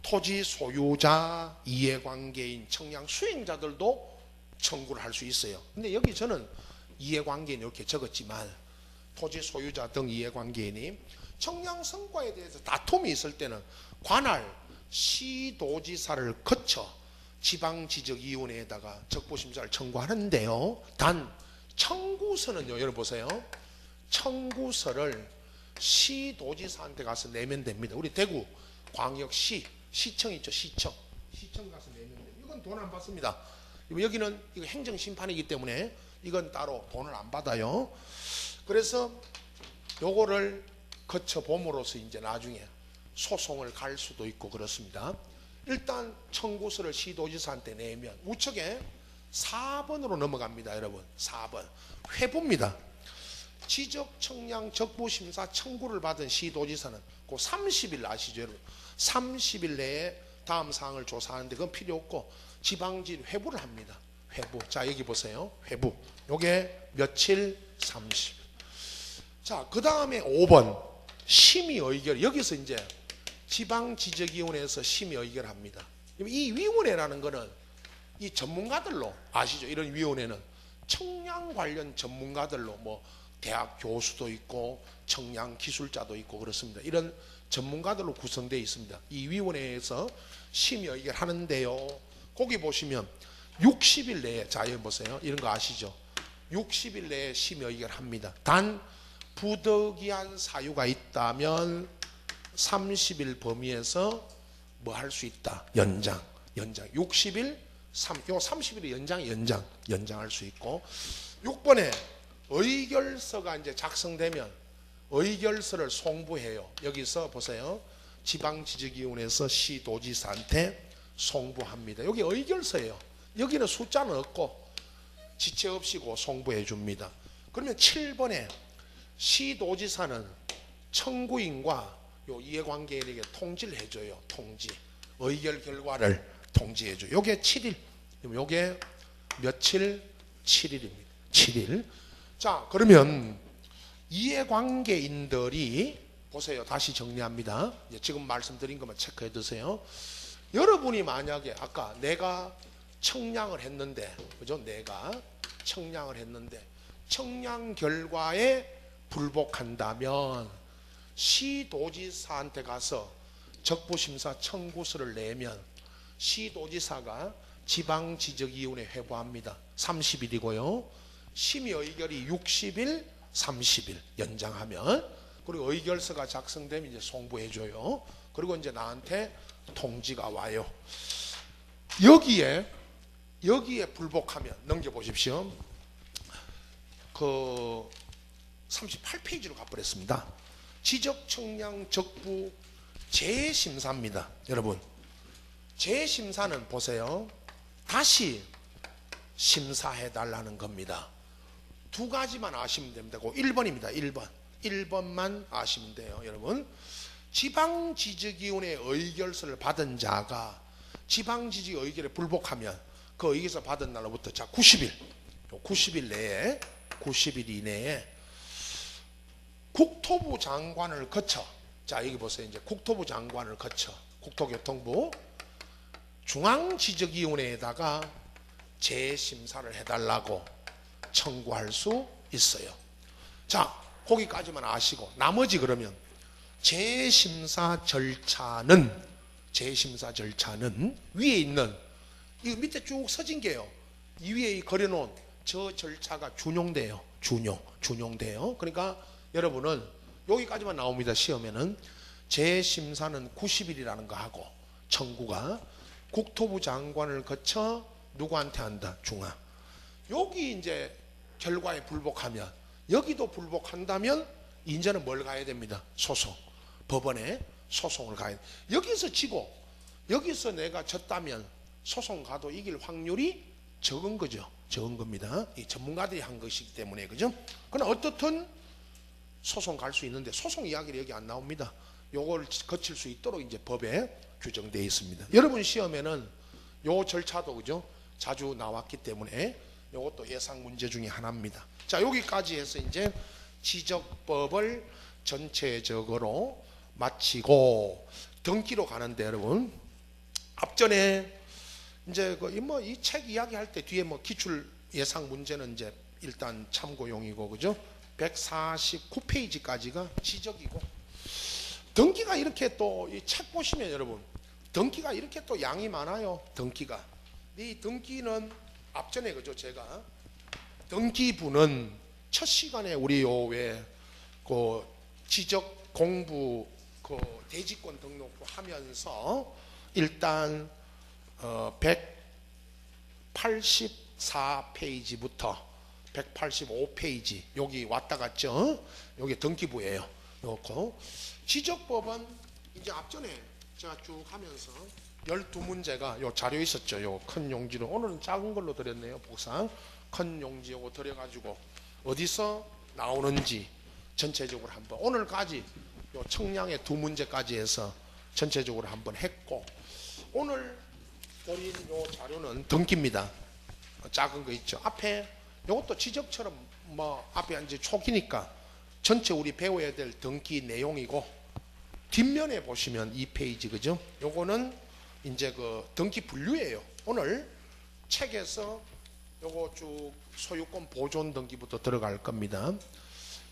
토지 소유자, 이해관계인, 청량 수행자들도 청구를 할 수 있어요. 근데 여기 저는 이해관계인 이렇게 적었지만 토지 소유자 등 이해관계인이 청량 성과에 대해서 다툼이 있을 때는 관할 시도지사를 거쳐 지방지적위원회에다가 적부심사를 청구하는데요. 단 청구서는요, 여러분 보세요. 청구서를 시도지사한테 가서 내면 됩니다. 우리 대구 광역시 시청 있죠, 시청 가서 내면 됩니다. 이건 돈 안 받습니다. 여기는 이거 행정심판이기 때문에 이건 따로 돈을 안 받아요. 그래서 요거를 거쳐 봄으로써 이제 나중에 소송을 갈 수도 있고 그렇습니다. 일단 청구서를 시도지사한테 내면 우측에 4번으로 넘어갑니다. 여러분 4번 회부입니다. 지적청량 적부심사 청구를 받은 시도지사는 그 30일 아시죠, 여러분? 30일 내에 다음 사항을 조사하는데 그건 필요 없고 지방질 회부를 합니다. 회부. 자, 여기 보세요. 회부. 요게 며칠? 30일. 자, 그 다음에 5번 심의 의결. 여기서 이제 지방지적위원회에서 심의 의결합니다. 이 위원회라는 거는 이 전문가들로 아시죠? 이런 위원회는 청량 관련 전문가들로 뭐 대학 교수도 있고 청량 기술자도 있고 그렇습니다. 이런 전문가들로 구성되어 있습니다. 이 위원회에서 심의 의결하는데요. 거기 보시면 60일 내에, 자 여기 보세요. 이런 거 아시죠? 60일 내에 심의 의결합니다. 단 부득이한 사유가 있다면 30일 범위에서 뭐 할 수 있다. 연장 60일 요 30일의 연장할 수 있고 6번에 의결서가 이제 작성되면 의결서를 송부해요. 여기서 보세요. 지방지적위원회에서 시도지사한테 송부합니다. 여기 의결서예요. 여기는 숫자는 없고 지체 없이고 송부해 줍니다. 그러면 7번에 시도지사는 청구인과 요 이해관계인에게 통지를 해줘요. 통지. 의결 결과를 통지해줘요. 요게 7일. 요게 며칠? 7일입니다. 7일. 자, 그러면 이해관계인들이 보세요. 다시 정리합니다. 지금 말씀드린 것만 체크해 두세요. 여러분이 만약에 아까 내가 청량을 했는데, 그죠? 내가 청량을 했는데 청량 결과에 불복한다면 시도지사한테 가서 적부심사 청구서를 내면 시도지사가 지방지적위원회에 회부합니다. 30일이고요. 심의 의결이 60일, 30일 연장하면, 그리고 의결서가 작성되면 이제 송부해줘요. 그리고 이제 나한테 통지가 와요. 여기에 불복하면 넘겨보십시오. 그 38페이지로 가버렸습니다. 지적청량 적부 재심사입니다. 여러분, 재심사는 보세요. 다시 심사해달라는 겁니다. 두 가지만 아시면 됩니다. 1번입니다. 1번만 아시면 돼요. 여러분, 지방지적위원회 의결서를 받은 자가 지방지적 의결에 불복하면 그 의결서 받은 날로부터 자 90일 이내에 국토부 장관을 거쳐, 자 여기 보세요. 이제 국토부 장관을 거쳐 국토교통부 중앙지적위원회에다가 재심사를 해달라고 청구할 수 있어요. 자, 거기까지만 아시고 나머지 그러면 재심사 절차는 위에 있는 이 밑에 쭉 서진 게요. 이 위에 그려놓은 저 절차가 준용돼요. 준용돼요. 그러니까 여러분은 여기까지만 나옵니다. 시험에는 재심사는 90일이라는 거 하고 청구가 국토부 장관을 거쳐 누구한테 한다? 중앙. 여기 이제 결과에 불복하면, 여기도 불복한다면 이제는 뭘 가야 됩니다? 소송. 법원에 소송을 가야 돼. 여기서 지고 여기서 내가 졌다면 소송 가도 이길 확률이 적은 거죠. 적은 겁니다. 이 전문가들이 한 것이기 때문에, 그죠? 그러나 어떻든 소송 갈 수 있는데 소송 이야기는 여기 안 나옵니다. 요걸 거칠 수 있도록 이제 법에 규정되어 있습니다. 여러분 시험에는 요 절차도, 그죠? 자주 나왔기 때문에 요것도 예상 문제 중에 하나입니다. 자, 여기까지 해서 이제 지적법을 전체적으로 마치고 등기로 가는데, 여러분 앞전에 이제 이 책 이야기할 때 뒤에 기출 예상 문제는 이제 일단 참고용이고, 그죠? 149페이지까지가 지적이고, 등기가 이렇게 또 이 책 보시면 여러분 등기가 이렇게 또 양이 많아요. 등기가. 이 등기는 앞전에, 그죠? 제가 등기부는 첫 시간에 우리 요왜 그 지적 공부 그 대지권 등록부 하면서 일단 184페이지부터 185페이지 여기 왔다 갔죠. 여기 등기부예요. 요거 지적법은 이제 앞전에 제가 쭉 하면서 12문제가 요 자료 있었죠. 요 큰 용지로, 오늘은 작은 걸로 드렸네요. 복상 큰 용지 요거 드려가지고 어디서 나오는지 전체적으로 한번, 오늘까지 요 청량의 2문제까지 해서 전체적으로 한번 했고, 오늘 드린 요 자료는 등기입니다. 작은 거 있죠. 앞에 요것도 지적처럼 앞에 이제 초기니까 전체 우리 배워야 될 등기 내용이고, 뒷면에 보시면 2페이지, 그죠? 요거는 이제 그 등기 분류예요. 오늘 책에서 요거 쭉 소유권 보존 등기부터 들어갈 겁니다.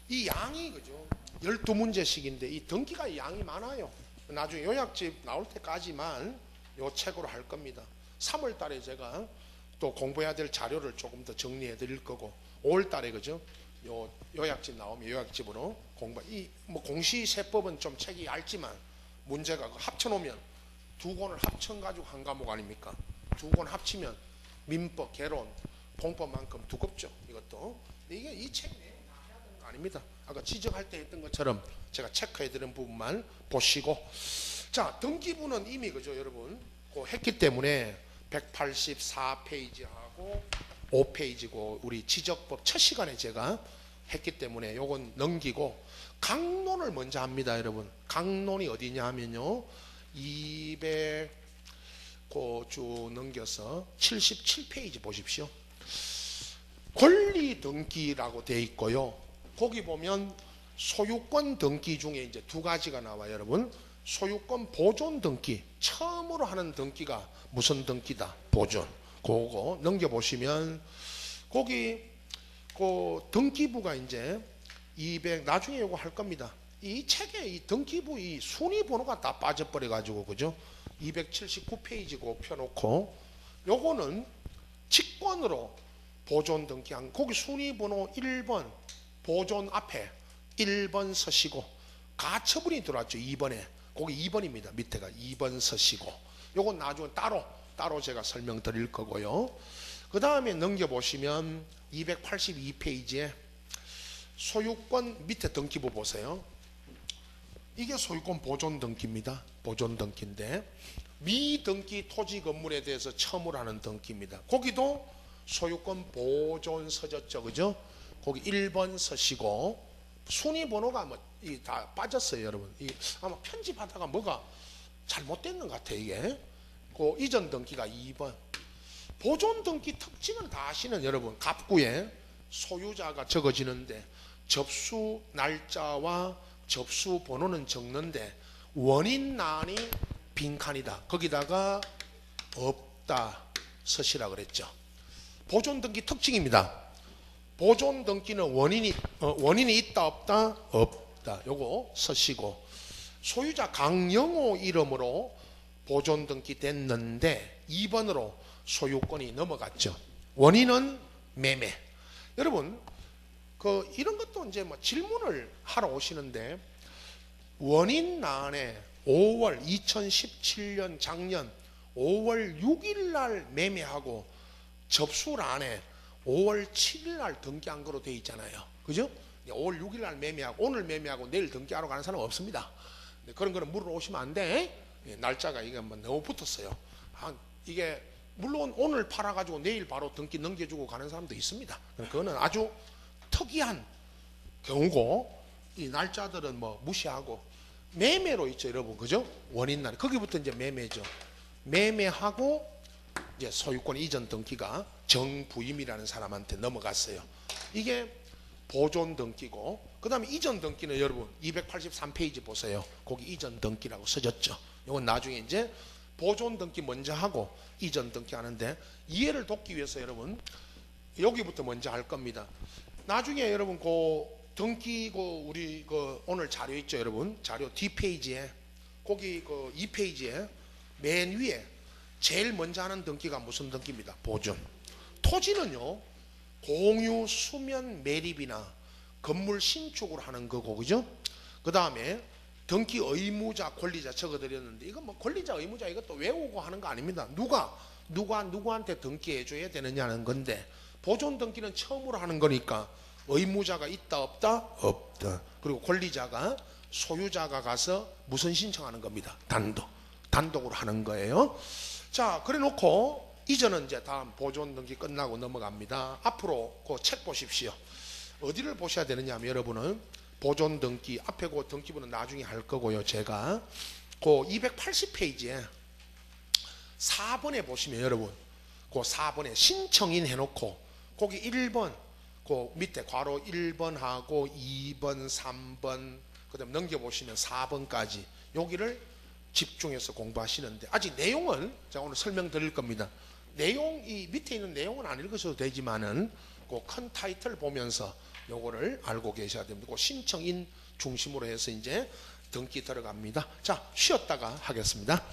이 양이, 그죠? 12문제씩인데 이 등기가 양이 많아요. 나중에 요약집 나올 때까지만 요 책으로 할 겁니다. 3월 달에 제가 또 공부해야 될 자료를 조금 더 정리해 드릴 거고, 5월 달에, 그죠? 요 요약집 나오면 요약집으로 공시세법은 좀 책이 얇지만 문제가 합쳐 놓으면 두 권을 합쳐 가지고 한 과목 아닙니까? 두 권 합치면 민법, 개론, 공법만큼 두껍죠. 이것도. 이게 이 책 내용 다 해야 되는 거 아닙니다. 아까 지적할 때 했던 것처럼 제가 체크해 드린 부분만 보시고, 자, 등기부는 이미, 그죠, 여러분 했기 때문에 184페이지하고 5페이지고 우리 지적법 첫 시간에 제가 했기 때문에 요건 넘기고 강론을 먼저 합니다. 여러분 강론이 어디냐 하면요 200 쭉 넘겨서 77페이지 보십시오. 권리 등기라고 되어 있고요. 거기 보면 소유권 등기 중에 이제 두 가지가 나와요. 여러분 소유권 보존 등기, 처음으로 하는 등기가 무슨 등기다? 보존. 그거 넘겨보시면 거기 그 등기부가 이제 200 나중에 요거 할 겁니다. 이 책에 이 등기부 이 순위 번호가 다 빠져버려 가지고 그죠? 279페이지고 펴놓고 요거는 직권으로 보존 등기한 거기 순위 번호 1번 보존 앞에 1번 서시고 가처분이 들어왔죠. 2번에 거기 2번입니다. 밑에가 2번 서시고 요건 나중에 따로 제가 설명드릴 거고요. 그 다음에 넘겨보시면 282페이지에 소유권 밑에 등기부 보세요. 이게 소유권 보존 등기입니다. 보존 등기인데 미등기 토지 건물에 대해서 처음으로 하는 등기입니다. 거기도 소유권 보존 서졌죠. 그죠? 거기 1번 서시고 순위 번호가 뭐 다 빠졌어요, 여러분. 아마 편집하다가 뭐가 잘못됐는 것 같아요, 이게. 그 이전 등기가 2번. 보존 등기 특징은 다 아시는 여러분. 갑구에 소유자가 적어지는데 접수 날짜와 접수 번호는 적는데 원인란이 빈칸이다. 거기다가 없다 서시라 그랬죠. 보존 등기 특징입니다. 보존 등기는 원인이 있다 없다 없다. 요거 서시고 소유자 강영호 이름으로 보존 등기 됐는데 2번으로 소유권이 넘어갔죠. 원인은 매매. 여러분 이런 것도 이제 뭐 질문을 하러 오시는데 원인란에 5월 2017년 작년 5월 6일 날 매매하고 접수란에 5월 7일 날 등기한 거로 돼 있잖아요. 그죠? 5월 6일 날 매매하고 오늘 매매하고 내일 등기하러 가는 사람 없습니다. 그런 거는 물어오시면 안 돼. 날짜가 이게 뭐 너무 붙었어요. 이게 물론 오늘 팔아가지고 내일 바로 등기 넘겨주고 가는 사람도 있습니다. 그거는 아주 특이한 경우고 이 날짜들은 뭐 무시하고 매매로 있죠, 여러분. 그죠? 원인날 거기부터 이제 매매죠. 매매하고 이제 소유권 이전 등기가 정부임이라는 사람한테 넘어갔어요. 이게 보존 등기고 그 다음에 이전 등기는 여러분 283페이지 보세요. 거기 이전 등기라고 써졌죠. 이건 나중에 이제 보존 등기 먼저 하고 이전 등기 하는데 이해를 돕기 위해서 여러분 여기부터 먼저 할 겁니다. 나중에 여러분 그 등기 우리 오늘 자료 있죠, 여러분. 자료 뒷페이지에 거기 2페이지에 맨 위에 제일 먼저 하는 등기가 무슨 등기입니다. 보존. 토지는요 공유 수면 매립이나 건물 신축으로 하는 거고 그죠? 그 다음에 등기 의무자 권리자 적어드렸는데 이건 뭐 권리자 의무자 이것도 외우고 하는 거 아닙니다. 누구한테 등기해 줘야 되느냐는 건데 보존 등기는 처음으로 하는 거니까 의무자가 있다 없다 없다. 그리고 권리자가 소유자가 가서 무슨 신청하는 겁니다. 단독으로 하는 거예요. 자, 그래 놓고 이전은 이제 다음 보존 등기 끝나고 넘어갑니다. 앞으로 그 책 보십시오. 어디를 보셔야 되느냐 하면 여러분은 보존 등기 앞에 그 등기부는 나중에 할 거고요. 제가 그 280페이지에 4번에 보시면 여러분 그 4번에 신청인 해놓고 거기 1번 그 밑에 괄호 1번하고 2번 3번 그 다음 넘겨보시면 4번까지 여기를 집중해서 공부하시는데 아직 내용을 제가 오늘 설명드릴 겁니다. 이 밑에 있는 내용은 안 읽으셔도 되지만은 그 큰 타이틀 보면서 요거를 알고 계셔야 됩니다. 그 신청인 중심으로 해서 이제 등기 들어갑니다. 자, 쉬었다가 하겠습니다.